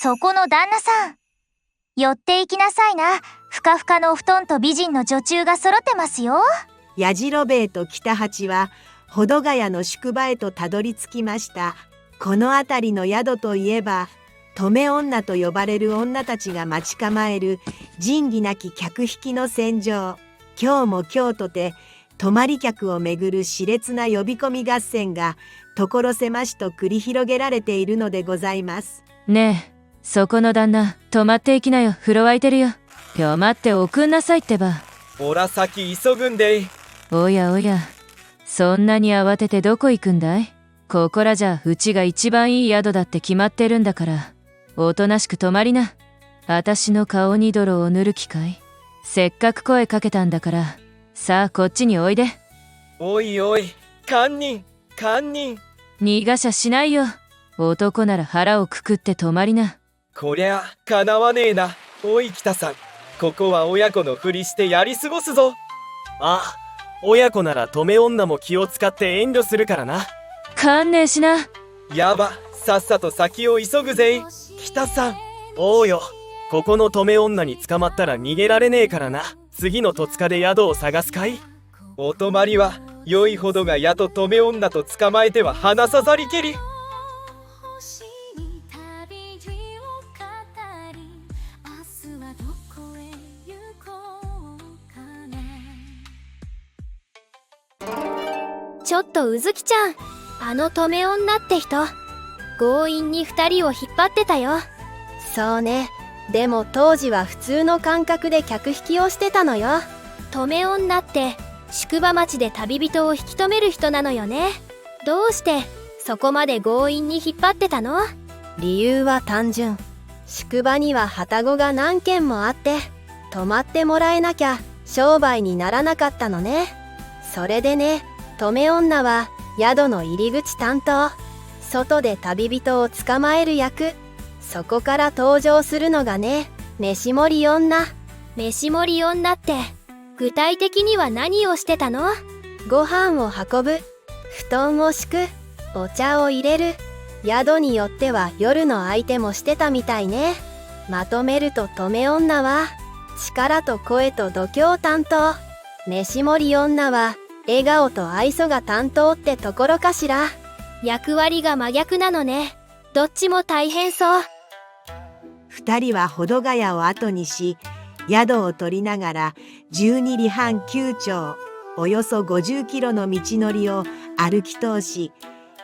そこの旦那さん。寄っていきなさいな。ふかふかのお布団と美人の女中が揃ってますよ。やじろべえと北八は保土ヶ谷の宿場へとたどり着きました。この辺りの宿といえば、止め女と呼ばれる女たちが待ち構える仁義なき客引きの戦場。今日も今日とて泊まり客をめぐる熾烈な呼び込み合戦が所狭しと繰り広げられているのでございます。ねえ、そこの旦那、泊まっていきなよ。風呂空いてるよ。よ待っておくんなさいってば。おら先急ぐんでい。おやおや、そんなに慌ててどこ行くんだい？ここらじゃうちが一番いい宿だって決まってるんだから、おとなしく泊まりな。あたしの顔に泥を塗る気かい？せっかく声かけたんだから、さあこっちにおいで。おいおい、堪忍堪忍。逃がしゃしないよ。男なら腹をくくって泊まりな。こりゃかなわねえな。おい北さん、ここは親子のふりしてやり過ごすぞ。あ、親子なら止め女も気を使って遠慮するからな。観念しな。やば、さっさと先を急ぐぜ。北さん。おうよ、ここの止め女に捕まったら逃げられねえからな。次の戸塚で宿を探すかい？お泊まりは良いほどがやと止め女と捕まえては離さざりけり。ちょっとうずきちゃん、あの止め女って人、強引に2人を引っ張ってたよ。そうね。でも当時は普通の感覚で客引きをしてたのよ。止め女って宿場町で旅人を引き止める人なのよね。どうしてそこまで強引に引っ張ってたの？理由は単純。宿場には旅籠が何軒もあって、泊まってもらえなきゃ商売にならなかったのね。それでね、止め女は宿の入り口担当、外で旅人を捕まえる役。そこから登場するのがね、飯盛り女。飯盛り女って具体的には何をしてたの？ご飯を運ぶ、布団を敷く、お茶を入れる。宿によっては夜の相手もしてたみたいね。まとめると止め女は力と声と度胸担当、飯盛り女は笑顔と愛想が担当ってところかしら。役割が真逆なのね。どっちも大変そう。二人は保土ヶ谷を後にし、宿を取りながら12里半9町、およそ50キロの道のりを歩き通し、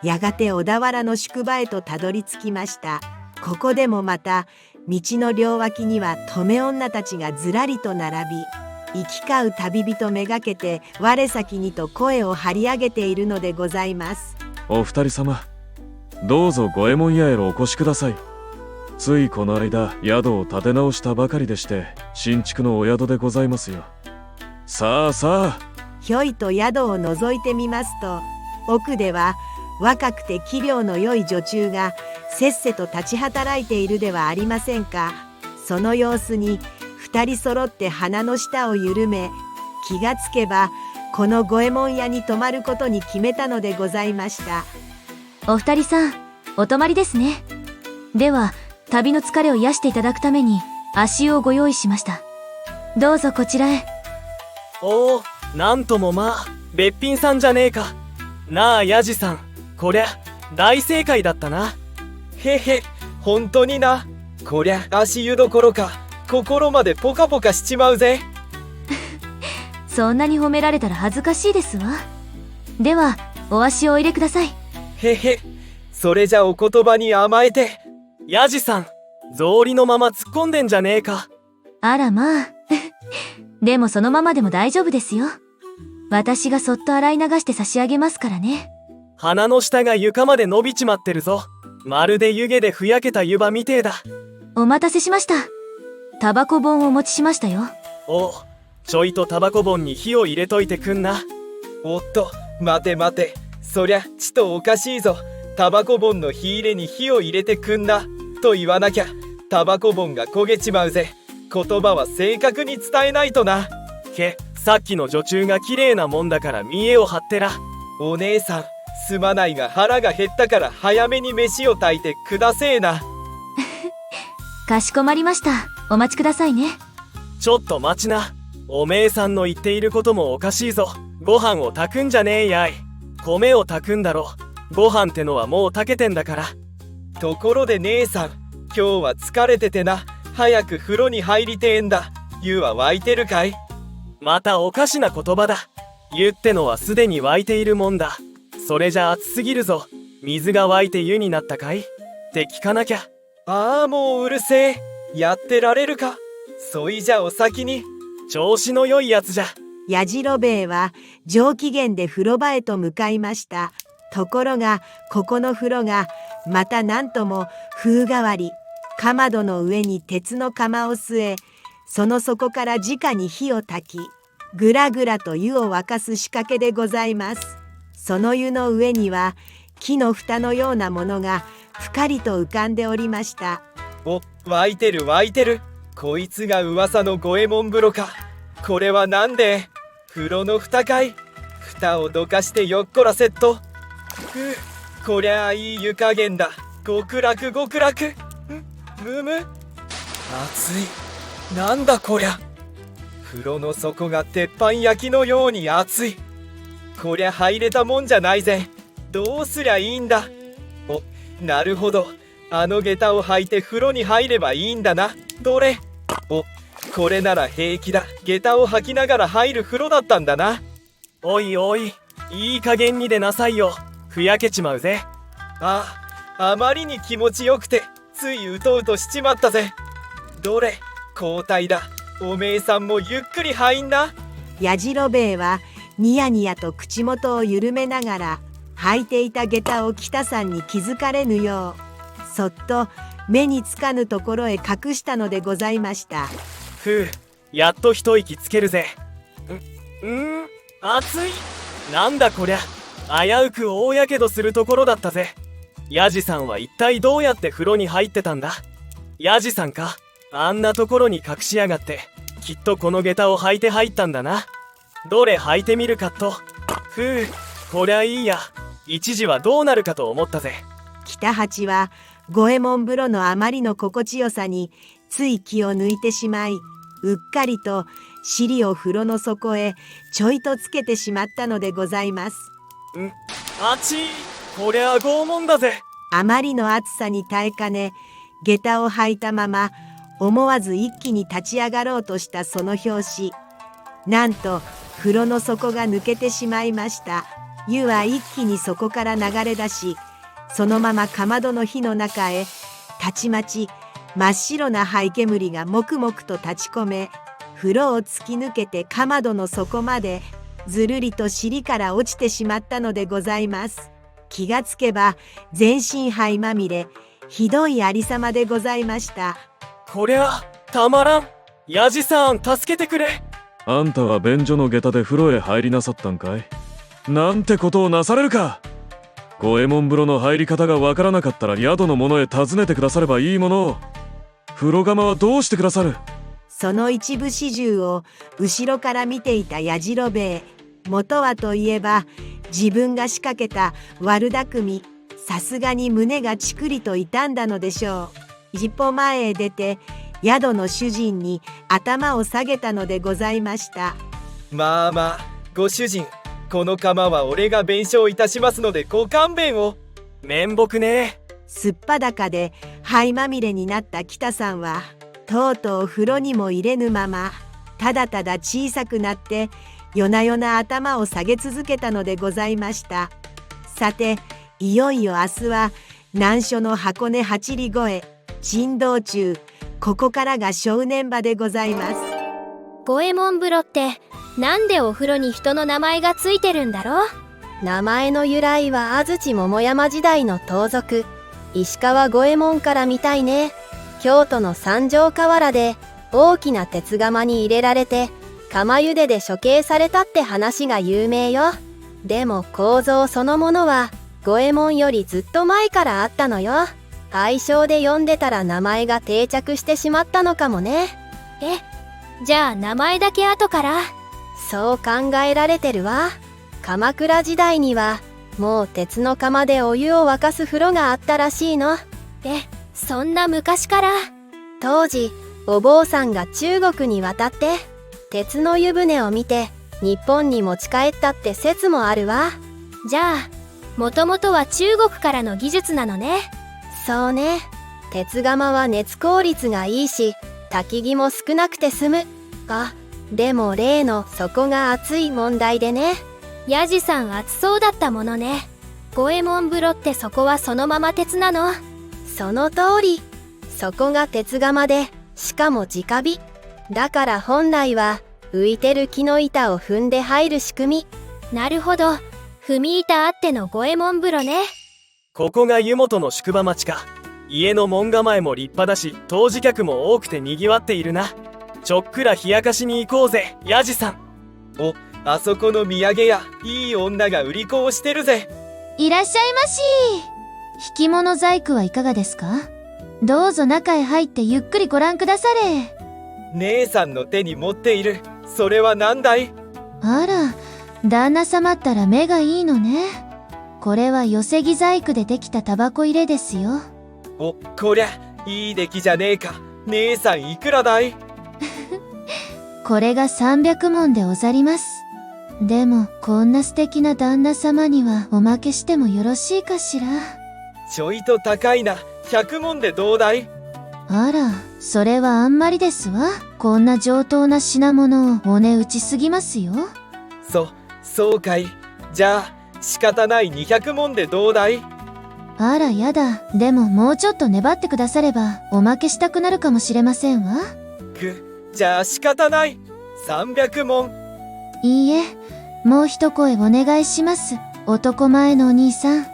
やがて小田原の宿場へとたどり着きました。ここでもまた道の両脇には止め女たちがずらりと並び、行き交う旅人めがけて我先にと声を張り上げているのでございます。お二人様、どうぞ五右衛門屋へお越しください。ついこの間宿を建て直したばかりでして、新築のお宿でございますよ。さあさあ。ひょいと宿を覗いてみますと、奥では若くて器量の良い女中がせっせと立ち働いているではありませんか。その様子に二人揃って鼻の下を緩め、気がつけばこの五右衛門屋に泊まることに決めたのでございました。お二人さん、お泊まりですね。では旅の疲れを癒していただくために足湯をご用意しました。どうぞこちらへ。おお、なんともまあべっぴんさんじゃねえか。なあヤジさん、こりゃ大正解だったな。へへ、本当にな。こりゃ足湯どころか心までポカポカしちまうぜ。そんなに褒められたら恥ずかしいですわ。ではお足をお入れください。へへ、それじゃお言葉に甘えて。ヤジさん、草履のまま突っ込んでんじゃねえか。あらまあでもそのままでも大丈夫ですよ。私がそっと洗い流して差し上げますからね。鼻の下が床まで伸びちまってるぞ。まるで湯気でふやけた湯葉みてえだ。お待たせしました。タバコ本をお持ちしましたよ。お、ちょいとタバコ本に火を入れといてくんな。おっと、待て待て、そりゃちとおかしいぞ。タバコ本の火入れに火を入れてくんなと言わなきゃタバコ本が焦げちまうぜ。言葉は正確に伝えないとな。さっきの女中が綺麗なもんだから見栄を張ってら。お姉さん、すまないが腹が減ったから早めに飯を炊いてくだせえな。かしこまりました。お待ちくださいね。ちょっと待ちな。おめえさんの言っていることもおかしいぞ。ご飯を炊くんじゃねえやい。米を炊くんだろ。ご飯ってのはもう炊けてんだから。ところで姉さん、今日は疲れててな。早く風呂に入りてえんだ。湯は沸いてるかい？またおかしな言葉だ。湯ってのはすでに沸いているもんだ。それじゃ熱すぎるぞ。水が沸いて湯になったかいって聞かなきゃ。ああ、もううるせえ。やってられるか。そいじゃお先に。調子の良いやつじゃ。やじろべえは上機嫌で風呂場へと向かいました。ところがここの風呂がまたなんとも風変わり。かまどの上に鉄の釜を据え、その底から直に火を焚き、ぐらぐらと湯を沸かす仕掛けでございます。その湯の上には木の蓋のようなものがふかりと浮かんでおりました。お、沸いてる沸いてる。こいつが噂の五右衛門風呂か。これはなんで風呂の蓋かい。蓋をどかしてよっこらせっと。こりゃあいい湯加減だ。極楽極楽。むむ。熱い。なんだこりゃ。風呂の底が鉄板焼きのように熱い。こりゃ入れたもんじゃないぜ。どうすりゃいいんだ。お、なるほど。あの下駄を履いて風呂に入ればいいんだな。どれ。お、これなら平気だ。下駄を履きながら入る風呂だったんだな。おいおい、いい加減にでなさいよ。ふやけちまうぜ。あまりに気持ちよくてついうとうとしちまったぜ。どれ、交代だ。おめえさんもゆっくり入んな。やじろべえはニヤニヤと口元を緩めながら履いていた下駄を北さんに気づかれぬようそっと目につかぬところへ隠したのでございました。ふう、やっと一息つけるぜ。熱い。なんだこりゃ。危うく大やけどするところだったぜ。ヤジさんは一体どうやって風呂に入ってたんだ。ヤジさんか。あんなところに隠しやがって、きっとこの下駄を履いて入ったんだな。どれ履いてみるかっと。ふう、こりゃいいや。一時はどうなるかと思ったぜ。北八は五右衛門風呂のあまりの心地よさについ気を抜いてしまい、うっかりと尻を風呂の底へちょいとつけてしまったのでございます。あちー、こりゃ拷問だぜ。あまりの暑さに耐えかね、下駄を履いたまま思わず一気に立ち上がろうとしたその拍子、なんと風呂の底が抜けてしまいました。湯は一気にそこから流れ出し、そのままかまどの火の中へたちまち真っ白な灰煙がもくもくと立ち込め、風呂を突き抜けてかまどの底までずるりと尻から落ちてしまったのでございます。気がつけば全身灰まみれ、ひどいありさまでございました。こりゃたまらん。ヤジさん、助けてくれ。あんたは便所の下駄で風呂へ入りなさったんかい。なんてことをなされるか。五右衛門風呂の入り方がわからなかったら宿の者へ尋ねてくださればいいものを。風呂釜はどうしてくださる。その一部始終を後ろから見ていたやじろべえ。元はといえば自分が仕掛けた悪巧み、さすがに胸がちくりと痛んだのでしょう。一歩前へ出て宿の主人に頭を下げたのでございました。まあまあ、ご主人、この釜は俺が弁償いたしますのでご勘弁を。面目ねえ。すっぱだかで灰まみれになった北さんはとうとう風呂にも入れぬまま、ただただ小さくなって夜な夜な頭を下げ続けたのでございました。さて、いよいよ明日は難所の箱根八里越え珍道中、ここからが正念場でございます。五右衛門風呂ってなんでお風呂に人の名前がついてるんだろう。名前の由来は安土桃山時代の盗賊石川五右衛門からみたいね。京都の三条河原で大きな鉄釜に入れられて釜茹でで処刑されたって話が有名よ。でも構造そのものは五右衛門よりずっと前からあったのよ。愛称で呼んでたら名前が定着してしまったのかもね。じゃあ名前だけ後から。そう考えられてるわ。鎌倉時代にはもう鉄の釜でお湯を沸かす風呂があったらしいの。そんな昔から。当時お坊さんが中国に渡って鉄の湯船を見て日本に持ち帰ったって説もあるわ。じゃあもともとは中国からの技術なのね。そうね。鉄釜は熱効率がいいし焚き木も少なくて済むが、でも例の底が熱い問題でね。ヤジさん熱そうだったものね。五右衛門風呂ってそこはそのまま鉄なの？その通り。そこが鉄釜で、しかも直火だから本来は浮いてる木の板を踏んで入る仕組み。なるほど、踏み板あっての五右衛門風呂ね。ここが湯本の宿場町か。家の門構えも立派だし湯治客も多くてにぎわっているな。ちょっくら冷やかしに行こうぜ、ヤジさん。お、あそこの土産屋、いい女が売り子をしてるぜ。いらっしゃいまし。引き物細工はいかがですか？どうぞ中へ入ってゆっくりご覧くだされ。姉さんの手に持っている、それは何だい？あら、旦那様ったら目がいいのね。これは寄せ木細工でできたタバコ入れですよ。お、こりゃいい出来じゃねえか。姉さんいくらだい？これが300文でござります。でもこんな素敵な旦那様にはおまけしてもよろしいかしら。ちょいと高いな。100文でどうだい？あら、それはあんまりですわ。こんな上等な品物をお値打ちすぎますよ。そうかい。じゃあ仕方ない200文でどうだい？あらやだ。でももうちょっと粘ってくださればおまけしたくなるかもしれませんわ。じゃあ仕方ない。300文。いいえ、もう一声お願いします。男前のお兄さん。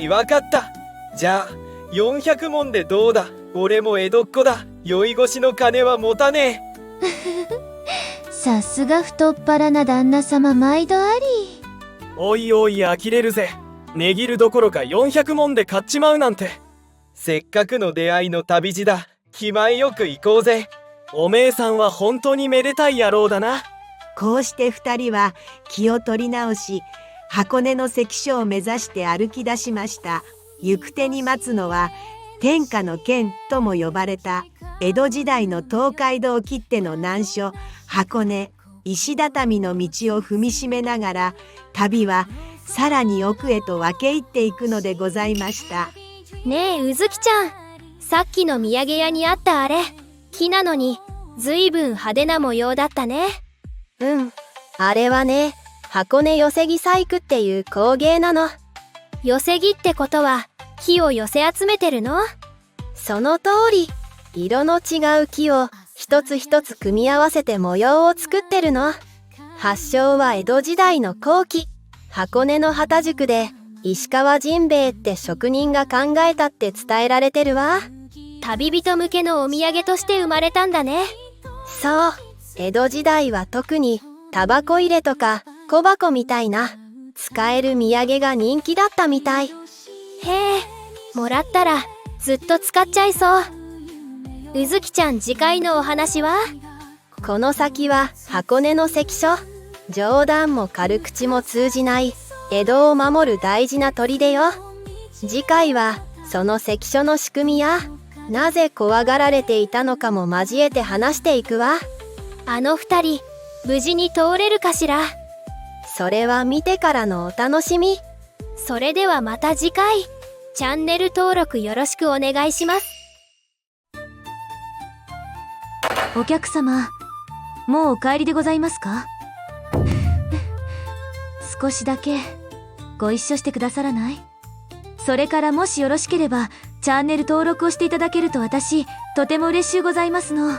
わかった。じゃあ400文でどうだ？俺も江戸っ子だ。酔い越しの金は持たねえ。さすが太っ腹な旦那様、毎度あり。おいおい呆れるぜ。値切るどころか400文で買っちまうなんて。せっかくの出会いの旅路だ。気前よく行こうぜ。おめえさんは本当にめでたい野郎だな。こうして二人は気を取り直し、箱根の関所を目指して歩き出しました。行く手に待つのは天下の剣とも呼ばれた江戸時代の東海道きっての難所、箱根石畳の道を踏みしめながら、旅はさらに奥へと分け入っていくのでございました。ねえうずきちゃん、さっきの土産屋にあったあれ、木なのにずいぶん派手な模様だったね。うん、あれはね、箱根寄せ木細工っていう工芸なの。寄せ木ってことは木を寄せ集めてるの？その通り。色の違う木を一つ一つ組み合わせて模様を作ってるの。発祥は江戸時代の後期、箱根の旗宿で石川甚兵衛って職人が考えたって伝えられてるわ。旅人向けのお土産として生まれたんだね。そう、江戸時代は特にタバコ入れとか小箱みたいな使える土産が人気だったみたい。へえ、もらったらずっと使っちゃいそう。うずきちゃん、次回のお話は？この先は箱根の関所。冗談も軽口も通じない江戸を守る大事な砦よ。次回はその関所の仕組みやなぜ怖がられていたのかも交えて話していくわ。あの二人無事に通れるかしら？それは見てからのお楽しみ。それではまた次回。チャンネル登録よろしくお願いします。お客様、もうお帰りでございますか？少しだけご一緒してくださらない？それからもしよろしければチャンネル登録をしていただけると私とても嬉しゅうございますの。ね。